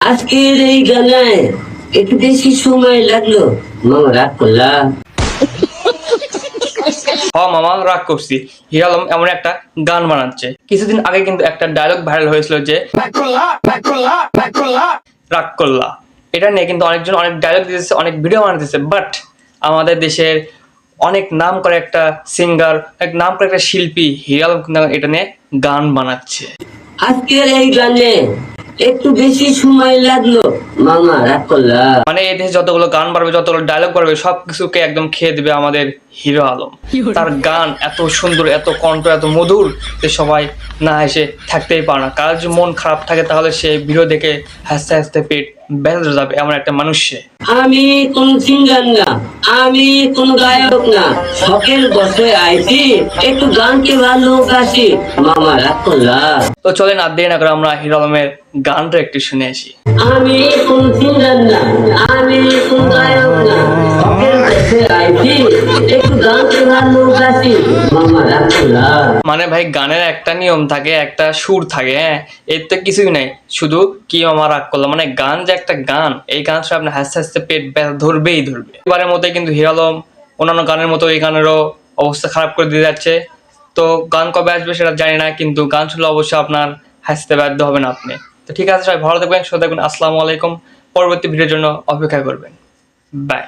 আজকের এই গানায় একটু বেশি সময় লাগলো, মামা রাগ করলা? মামা রাগ করছি। হিরো আলম এমন একটা গান বানাচ্ছে। কিছুদিন আগে কিন্তু একটা ডায়লগ ভাইরাল হয়েছিল যে রাগ করলা। এটা নিয়ে কিন্তু অনেকজন অনেক ডায়লগ দিতেছে, অনেক ভিডিও বানাতেছে, বাট আমাদের দেশের অনেক নাম করে একটা সিঙ্গার, এক নাম করে একটা শিল্পী হিরো আলম কিন্তু এটা নিয়ে গান বানাচ্ছে। আজকের এই গানে একটু বেশি সময় লাগলো, মামা রাগ করলা? মানে এই দেশে যতগুলো গান বাড়বে, যতগুলো ডায়লগ বাড়বে, সবকিছুকে একদম খেয়ে দিবে আমাদের হিরো আলম। তার গান এত সুন্দর, এত কণ্ঠ এত মধুর যে সবাই না হেসে থাকতেই পারে না। কার যদি মন খারাপ থাকে তাহলে সে ভিডিও দেখে হাসতে হাসতে পেট ব্যথা যাবে, এমন একটা মানুষ সে। আমি কোন সিঙ্গার না, আমি কোন গায়ক না, শখের বসে আইছি, একটু গানকে ভালোবাসি, মামা রাগ করলা? তো চলেন আর দেরি না করে আমরা হিরো আলমের গানটা একটু শুনে আসি। আমি কোন সিঙ্গার না, আমি কোন গায়ক না, শখের বসে আইছি, একটু গানকে ভালোবাসি, মামা রাগ করলা? মানে ভাই, গানের একটা নিয়ম থাকে, একটা সুর থাকে, হ্যাঁ, এর তো কিছুই নাই, শুধু কি মামা রাগ করলাম। মানে গান যে একটা গান, এই গান শুনে আপনার হাসতে হাসতে পেট ব্যথা ধরবেই ধরবে। এবারের মতো কিন্তু হিরো আলম অন্যান্য গানের মতো এই গানেরও অবস্থা খারাপ করে দিয়ে যাচ্ছে। তো গান কবে আসবে সেটা জানি না, কিন্তু গান শুনলে অবশ্যই আপনার হাসতে বাধ্য হবেন আপনি। তো ঠিক আছে, সবাই ভালো থাকবেন, সুস্থ থাকবেন। আসসালামু আলাইকুম। পরবর্তী ভিডিওর জন্য অপেক্ষা করবেন। বাই।